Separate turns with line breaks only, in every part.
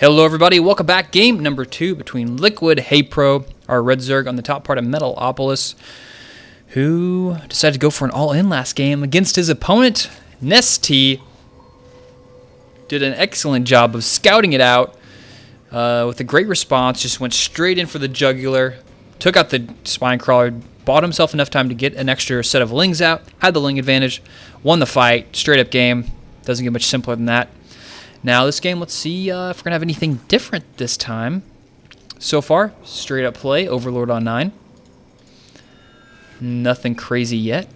Hello everybody, welcome back. Game number 2 between LiquidHayprO, our red Zerg on the top part of Metalopolis, who decided to go for an all-in last game against his opponent, Nestea. Did an excellent job of scouting it out with a great response, just went straight in for the jugular, took out the spine crawler, bought himself enough time to get an extra set of lings out, had the ling advantage, won the fight, straight up game. Doesn't get much simpler than that. Now this game, let's see if we're going to have anything different this time. So far, straight up play, Overlord on 9. Nothing crazy yet.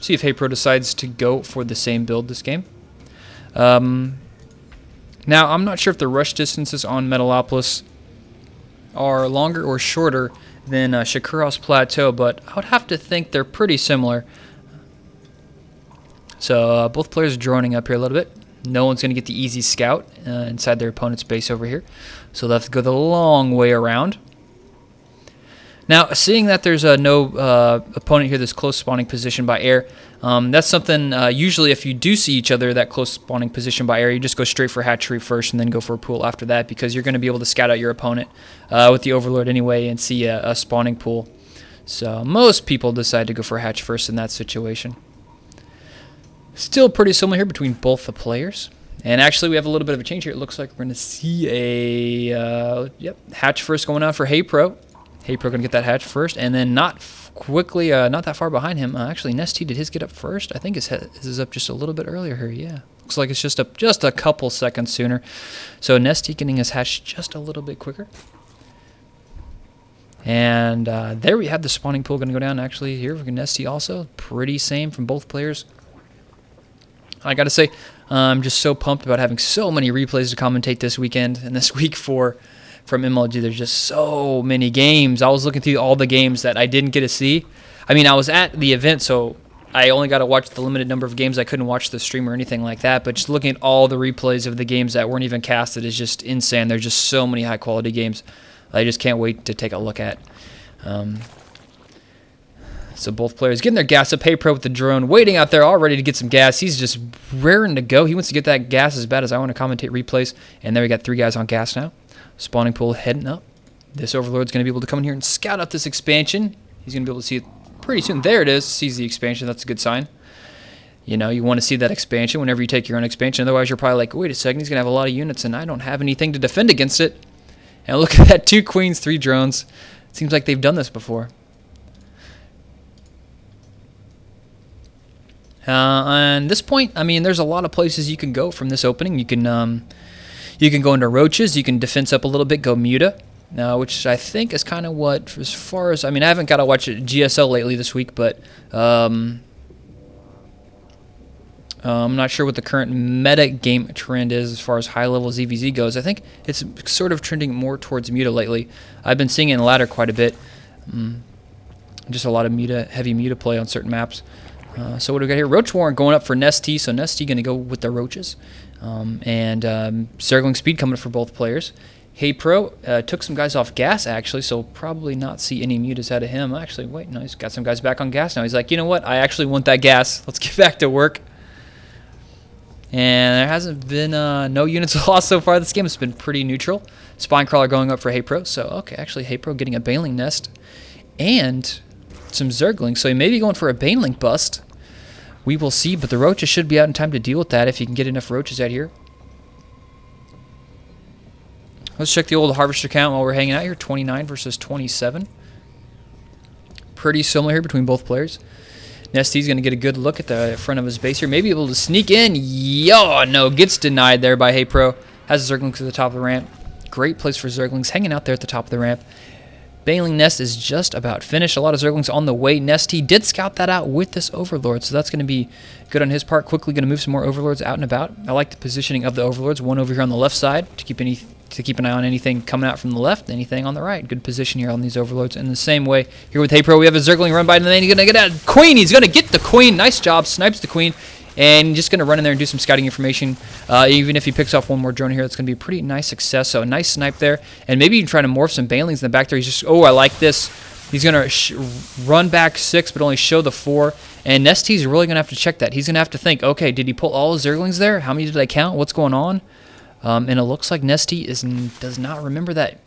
See if HayprO decides to go for the same build this game. Now, I'm not sure if the rush distances on Metalopolis are longer or shorter than Shakurov's Plateau, but I would have to think they're pretty similar. So both players are droning up here a little bit. No one's going to get the easy scout inside their opponent's base over here. So they'll have to go the long way around. Now, seeing that there's no opponent here that's close spawning position by air, that's something usually if you do see each other that close spawning position by air, you just go straight for hatchery first and then go for a pool after that, because you're going to be able to scout out your opponent with the Overlord anyway and see a spawning pool. So most people decide to go for a hatch first in that situation. Still pretty similar here between both the players. And actually, we have a little bit of a change here. It looks like we're going to see a hatch first going on for HayprO. HayprO going to get that hatch first, and then not quickly, not that far behind him. Actually, Nestea, did his get up first? I think his is up just a little bit earlier here. Yeah, looks like it's just a couple seconds sooner. So Nestea getting his hatch just a little bit quicker. And there we have the spawning pool going to go down. Actually, here for Nestea also pretty same from both players. I gotta say, I'm just so pumped about having so many replays to commentate this weekend and this week from MLG. There's just so many games. I was looking through all the games that I didn't get to see. I mean, I was at the event, so I only got to watch the limited number of games. I couldn't watch the stream or anything like that, but just looking at all the replays of the games that weren't even casted is just insane. There's just so many high-quality games I just can't wait to take a look at. So both players getting their gas up. HayprO with the drone, waiting out there, all ready to get some gas. He's just raring to go. He wants to get that gas as bad as I want to commentate replays. And there we got 3 guys on gas now. Spawning pool heading up. This Overlord's going to be able to come in here and scout out this expansion. He's going to be able to see it pretty soon. There it is. Sees the expansion. That's a good sign. You know, you want to see that expansion whenever you take your own expansion. Otherwise, you're probably like, wait a second, he's going to have a lot of units, and I don't have anything to defend against it. And look at that. 2 queens, 3 drones. It seems like they've done this before. And this point, I mean, there's a lot of places you can go from this opening. You can go into roaches. You can defense up a little bit, go muta, which I think is kind of what, as far as, I mean, I haven't got to watch GSL lately this week, but I'm not sure what the current meta game trend is as far as high-level ZvZ goes. I think it's sort of trending more towards muta lately. I've been seeing it in ladder quite a bit. Just a lot of heavy muta play on certain maps. So what do we got here? Roach Warren going up for Nestea. So Nestea going to go with the roaches. Zergling speed coming up for both players. HayprO took some guys off gas, actually, so probably not see any mutas out of him. Actually, wait, no, he's got some guys back on gas now. He's like, you know what? I actually want that gas. Let's get back to work. And there hasn't been no units lost so far. This game has been pretty neutral. Spine Crawler going up for HayprO. So, okay, actually, HayprO getting a Baneling Nest and some Zerglings. So he may be going for a Baneling bust. We will see, but the roaches should be out in time to deal with that if you can get enough roaches out here. Let's check the old harvester count while we're hanging out here. 29 versus 27. Pretty similar here between both players. Nestea's going to get a good look at the front of his base here. Maybe able to sneak in. Yo, no, gets denied there by HayprO. Has a Zergling to the top of the ramp. Great place for Zerglings, hanging out there at the top of the ramp. Baneling Nest is just about finished. A lot of Zerglings on the way. Nestea did scout that out with this Overlord, so that's going to be good on his part. Quickly going to move some more Overlords out and about. I like the positioning of the Overlords. One over here on the left side to keep an eye on anything coming out from the left, anything on the right. Good position here on these Overlords. In the same way, here with HayprO, we have a Zergling run by, and then he's going to get a Queen. He's going to get the Queen. Nice job. Snipes the Queen. And just going to run in there and do some scouting information. Even if he picks off one more drone here, that's going to be a pretty nice success. So a nice snipe there. And maybe you can try to morph some Banelings in the back there. He's just, oh, I like this. He's going to run back 6, but only show the 4. And Nestea's really going to have to check that. He's going to have to think, okay, did he pull all his Zerglings there? How many did I count? What's going on? And it looks like Nestea does not remember that.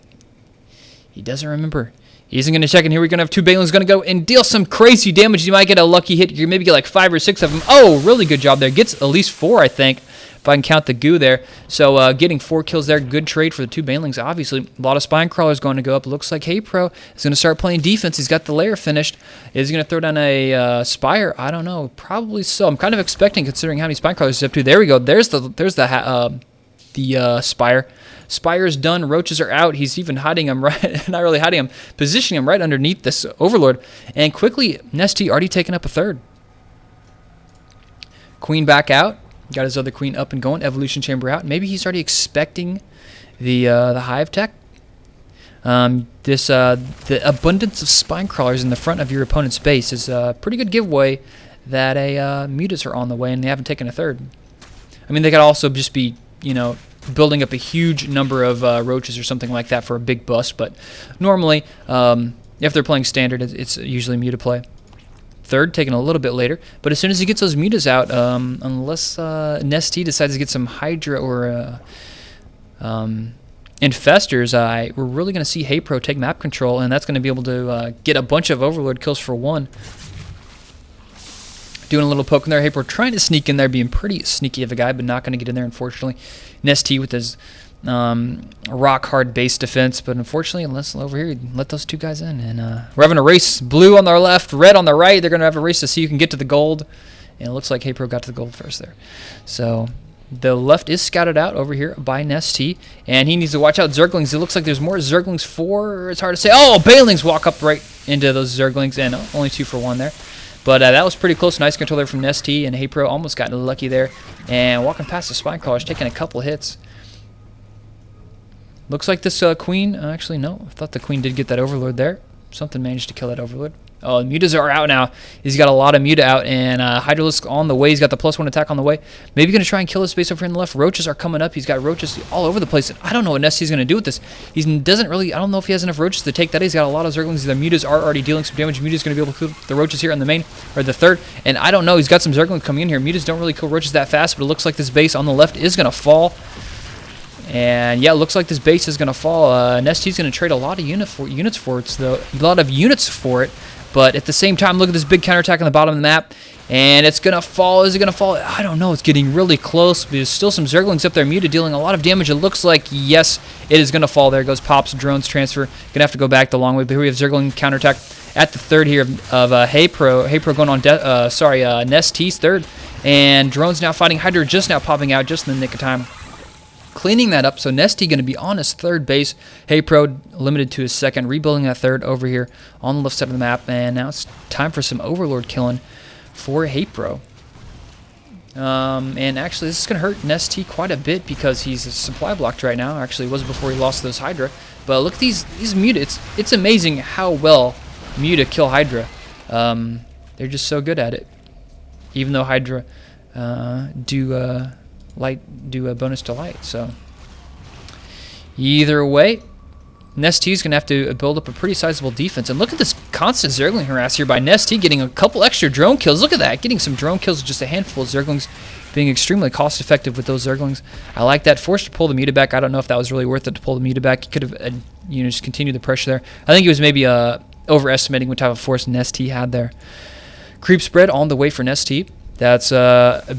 He doesn't remember. He isn't going to check in here. We're going to have 2 Banelings going to go and deal some crazy damage. You might get a lucky hit. You maybe get like 5 or 6 of them. Oh, really good job there. Gets at least 4, I think, if I can count the goo there. So getting 4 kills there. Good trade for the 2 Banelings. Obviously, a lot of Spine Crawlers going to go up. Looks like HayprO is going to start playing defense. He's got the lair finished. Is he going to throw down a Spire? I don't know. Probably so. I'm kind of expecting, considering how many Spine Crawlers he's up to. There we go. There's the Spire. Spire's done. Roaches are out. He's even hiding him right, not really hiding him, positioning him right underneath this Overlord. And quickly, Nestea already taken up a 3rd. Queen back out. Got his other queen up and going. Evolution Chamber out. Maybe he's already expecting the Hive tech. The abundance of Spine Crawlers in the front of your opponent's base is a pretty good giveaway that mutas are on the way and they haven't taken a 3rd. I mean, they could also just be, building up a huge number of roaches or something like that for a big bust, but normally, if they're playing standard, it's usually muta play. 3rd, taken a little bit later, but as soon as he gets those mutas out, unless Nestea decides to get some Hydra or Infestors, we're really going to see HayprO take map control, and that's going to be able to get a bunch of Overlord kills for 1. Doing a little poke in there. HayprO trying to sneak in there, being pretty sneaky of a guy, but not going to get in there, unfortunately. Nestea with his rock-hard base defense, but unfortunately, unless over here, let those 2 guys in. And we're having a race. Blue on our left, red on the right. They're going to have a race to see who can get to the gold. And it looks like HayprO got to the gold first there. So the left is scouted out over here by Nestea, and he needs to watch out Zerglings. It looks like there's more Zerglings for. It's hard to say. Oh, Banelings walk up right into those Zerglings, and only 2 for 1 there. But that was pretty close. Nice control there from Nestea, and HayprO almost got lucky there. And walking past the Spine Crawlers, taking a couple hits. Looks like this queen, actually no, I thought the queen did get that Overlord there. Something managed to kill that Overlord. Oh, mutas are out now. He's got a lot of muta out, and Hydralisk on the way. He's got the +1 attack on the way. Maybe going to try and kill his base over here on the left. Roaches are coming up. He's got roaches all over the place. And I don't know what Nestea's going to do with this. He doesn't really, I don't know if he has enough roaches to take that. He's got a lot of Zerglings. The mutas are already dealing some damage. Muta's going to be able to kill the roaches here on the main, or the 3rd. And I don't know. He's got some Zerglings coming in here. Mutas don't really kill roaches that fast, but it looks like this base on the left is going to fall. And yeah, it looks like this base is going to fall. Nestea's going to trade a lot of units for it. But at the same time, look at this big counterattack on the bottom of the map. And it's going to fall. Is it going to fall? I don't know. It's getting really close. There's still some Zerglings up there. Muta dealing a lot of damage. It looks like, yes, it is going to fall. There goes Pops. Drones transfer. Going to have to go back the long way. But here we have Zergling counterattack at the 3rd here of HayprO. HayprO going on, Nestea's 3rd. And Drones now fighting Hydra, just now popping out just in the nick of time. Cleaning that up, so Nestea going to be on his 3rd base. HayprO limited to his 2nd, rebuilding that 3rd over here on the left side of the map. And now it's time for some Overlord killing for HayprO. And actually, this is going to hurt Nestea quite a bit because he's supply blocked right now. Actually, it was before he lost those Hydra. But look at these muta. It's amazing how well muta kill Hydra. They're just so good at it. Even though Hydra do a bonus to light. So either way, Nestea's going to have to build up a pretty sizable defense. And look at this constant Zergling harass here by Nestea, getting a couple extra drone kills. Look at that, getting some drone kills with just a handful of Zerglings, being extremely cost effective with those Zerglings. I like that. Forced to pull the muta back. I don't know if that was really worth it to pull the muta back. He could have just continued the pressure there. I think he was maybe overestimating what type of force Nestea had there. Creep spread on the way for Nestea. That's a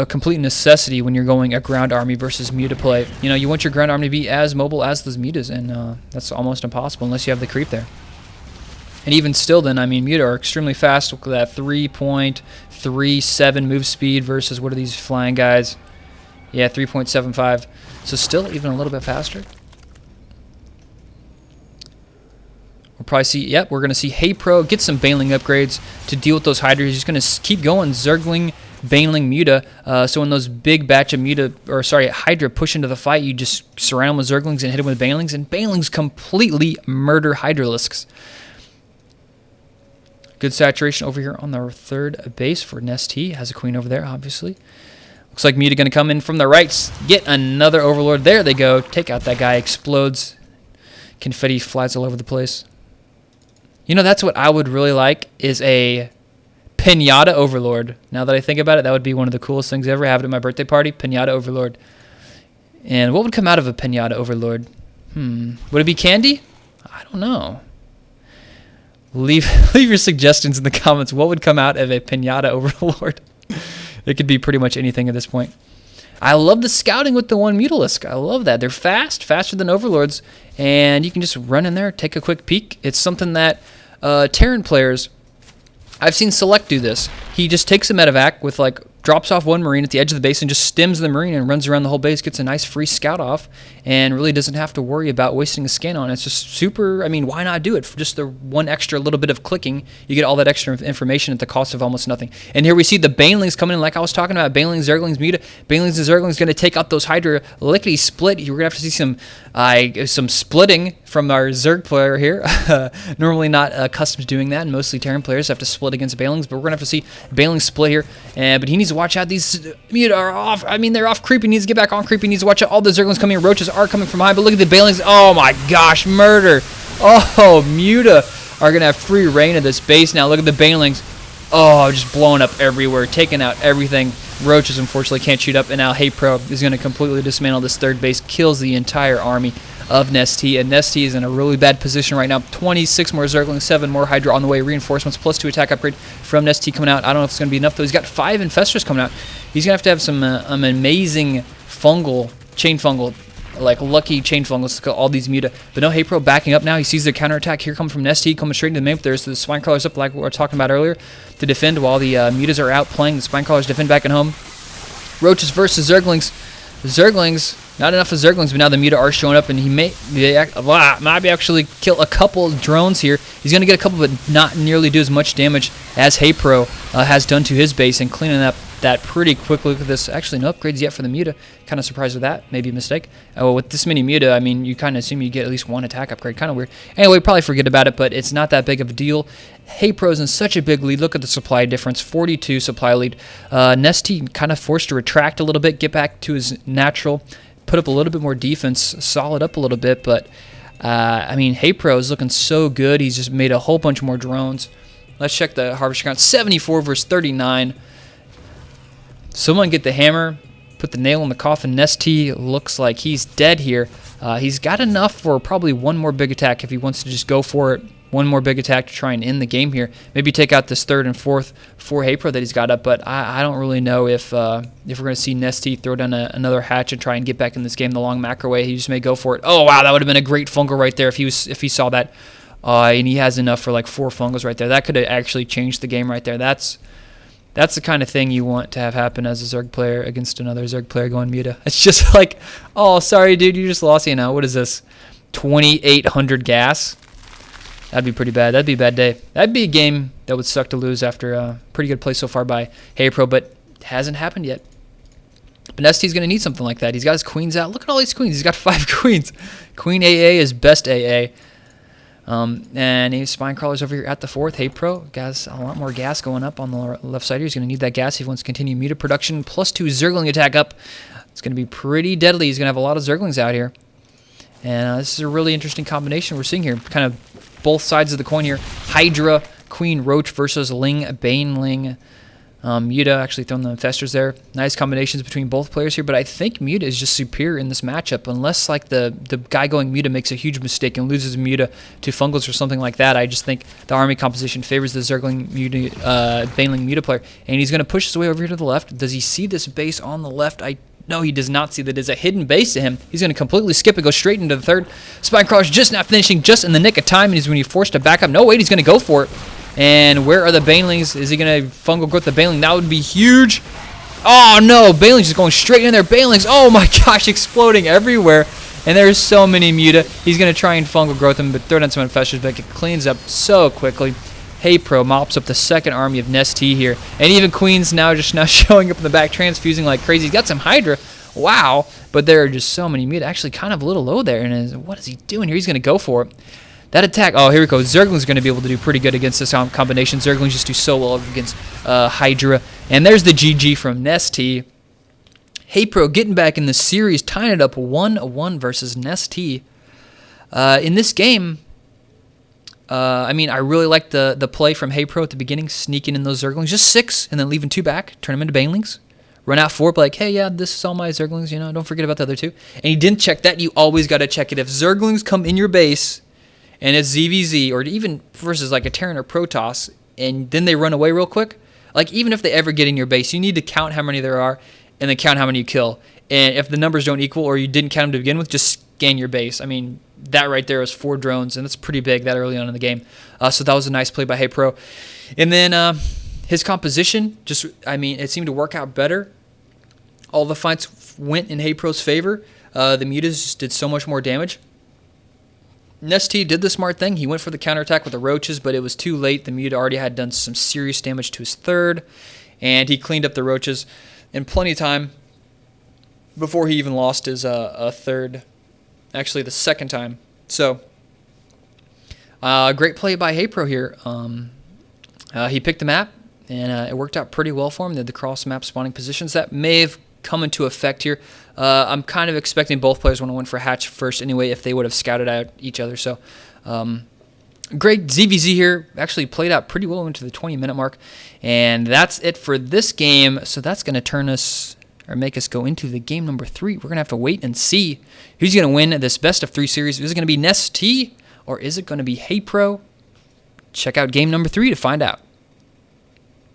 complete necessity when you're going a ground army versus muta play. You want your ground army to be as mobile as those mutas, and that's almost impossible unless you have the creep there. And even still then, muta are extremely fast with that 3.37 move speed versus, what are these flying guys? Yeah, 3.75. So still even a little bit faster. We'll probably see, we're going to see HayprO get some Baneling upgrades to deal with those Hydras. He's going to keep going, Zergling, Baneling, muta. So when those big batch of Hydra push into the fight, you just surround them with Zerglings and hit them with Banelings, and Banelings completely murder Hydralisks. Good saturation over here on the 3rd base for Nestea. Has a queen over there, obviously. Looks like muta going to come in from the right. Get another Overlord. There they go. Take out that guy. Explodes. Confetti flies all over the place. That's what I would really like, is a Pinata Overlord. Now that I think about it, that would be one of the coolest things ever. Have it at my birthday party. Pinata Overlord. And what would come out of a Pinata Overlord? Would it be candy? I don't know. Leave your suggestions in the comments. What would come out of a Pinata Overlord? It could be pretty much anything at this point. I love the scouting with the one Mutalisk. I love that. They're fast, faster than Overlords, and you can just run in there, take a quick peek. It's something that Terran players, I've seen Select do this. He just takes a medevac with like drops off one Marine at the edge of the base and just stims the Marine and runs around the whole base, gets a nice free scout off, and really doesn't have to worry about wasting a scan on it. It's just super, I mean, why not do it? For just the one extra little bit of clicking, you get all that extra information at the cost of almost nothing. And here we see the Banelings coming in like I was talking about. Banelings, Zerglings, Muta. Banelings and Zerglings going to take out those Hydra lickety split. You're going to have to see some splitting from our Zerg player here. Normally not accustomed to doing that, and mostly Terran players have to split against Banelings, but we're going to have to see Banelings split here. But he needs to watch out. These Muta are off. I mean, they're off creep. He needs to get back on creep. He needs to watch out. All the Zerglings coming in. Roaches are coming from high, but look at the Banelings. Oh my gosh, murder. Oh, Muta are going to have free reign of this base now. Look at the Banelings. Oh, just blowing up everywhere, taking out everything. Roaches, unfortunately, can't shoot up, and now HayprO is going to completely dismantle this third base, kills the entire army of Nestea, and Nestea is in a really bad position right now. 26 more Zerglings, 7 more Hydra on the way, reinforcements, +2 attack upgrade from Nestea coming out. I don't know if it's going to be enough, though. He's got 5 Infestors coming out. He's going to have some amazing chain fungal, like lucky chain fungals to kill all these Muta. But no, HayprO backing up now. He sees the counterattack here coming from Nestea, coming straight into the main. There's the Spinecrawlers up like we were talking about earlier to defend while the Mutas are out playing. The Spinecrawlers defend back at home. Roaches versus Zerglings. Zerglings, not enough of Zerglings, but now the Muta are showing up, and he might actually kill a couple drones here. He's going to get a couple, but not nearly do as much damage as HayprO has done to his base, and cleaning up that pretty quickly. Look at this. Actually, no upgrades yet for the Muta. Kind of surprised with that. Maybe a mistake. With this many Muta, I mean, you kind of assume you get at least one attack upgrade. Kind of weird. Anyway, probably forget about it, but it's not that big of a deal. HayprO's in such a big lead. Look at the supply difference. 42 supply lead. Nestea kind of forced to retract a little bit, get back to his natural, put up a little bit more defense, solid up a little bit, but I mean, HayprO is looking so good. He's just made a whole bunch more drones. Let's check the harvester count. 74 versus 39. Someone get the hammer, put the nail in the coffin. Nestea looks like he's dead here. He's got enough for probably one more big attack if he wants to just go for it. One more big attack to try and end the game here. Maybe take out this third and fourth for HayprO that he's got up, but I don't really know if we're going to see Nestea throw down another hatch and try and get back in this game the long macro way. He just may go for it. Oh, wow, that would have been a great fungal right there if he saw that. And he has enough for like 4 fungals right there. That could have actually changed the game right there. That's the kind of thing you want to have happen as a Zerg player against another Zerg player going Muta. It's just like, oh, sorry, dude, you just lost. You know, what is this? 2,800 gas? That'd be pretty bad. That'd be a bad day. That'd be a game that would suck to lose after a pretty good play so far by HayprO, but it hasn't happened yet. But Nestea's going to need something like that. He's got his queens out. Look at all these queens. He's got 5 queens. Queen AA is best AA. And his Spinecrawlers over here at the 4th. HayprO gas, a lot more gas going up on the left side here. He's going to need that gas if he wants to continue Muta production. +2 Zergling attack up. It's going to be pretty deadly. He's going to have a lot of Zerglings out here. And this is a really interesting combination we're seeing here. Kind of both sides of the coin here. Hydra, Queen Roach versus Ling, Baneling. Muta actually throwing the Infestors there. Nice combinations between both players here, but I think Muta is just superior in this matchup. Unless like the guy going Muta makes a huge mistake and loses Muta to Fungals or something like that, I just think the army composition favors the Zergling Muta, Baneling Muta player. And he's going to push his way over here to the left. Does he see this base on the left? No, he does not see that it's a hidden base to him. He's going to completely skip it, go straight into the 3rd. Spinecrawler's just not finishing, just in the nick of time, and he's going to be forced to back up. No, wait, he's going to go for it. And where are the Banelings? Is he going to fungal growth the Baneling? That would be huge. Oh, no, Banelings is going straight in there. Banelings, oh my gosh, exploding everywhere. And there's so many Muta. He's going to try and fungal growth them, but throw down some Infestors, but it cleans up so quickly. HayprO mops up the 2nd army of Nestea here. And even Queen's now showing up in the back, transfusing like crazy. He's got some Hydra. Wow. But there are just so many Muta. Actually kind of a little low there. And what is he doing here? He's going to go for it. That attack. Oh, here we go. Zergling's going to be able to do pretty good against this combination. Zerglings just do so well against Hydra. And there's the GG from Nestea. HayprO getting back in the series, tying it up 1-1 versus Nestea. In this game, I mean, I really like the play from HayprO at the beginning, sneaking in those Zerglings. Just 6, and then leaving 2 back. Turn them into Banelings. run out 4, like, hey, yeah, this is all my Zerglings, you know, don't forget about the other 2. And he didn't check that. You always got to check it. If Zerglings come in your base and it's ZvZ, or even versus like a Terran or Protoss, and then they run away real quick, like even if they ever get in your base, you need to count how many there are and then count how many you kill. And if the numbers don't equal or you didn't count them to begin with, just scan your base. I mean, that right there is 4 drones, and that's pretty big that early on in the game. So that was a nice play by HayPro. And then his composition, just, I mean, it seemed to work out better. All the fights went in HayPro's favor. The mutas just did so much more damage. Nestea did the smart thing. He went for the counterattack with the roaches, but it was too late. The muta already had done some serious damage to his 3rd, and he cleaned up the roaches in plenty of time before he even lost his 3rd. Actually, the 2nd time. So, great play by HayPro here. He picked the map, and it worked out pretty well for him. They had the cross-map spawning positions. That may have come into effect here. I'm kind of expecting both players want to win for hatch first anyway if they would have scouted out each other. So, great ZvZ here. Actually played out pretty well into the 20-minute mark. And that's it for this game. So that's going to turn us, or make us go into the game number 3. We're going to have to wait and see who's going to win this best of 3 series. Is it going to be Nestea or is it going to be HayPro? Check out game number 3 to find out.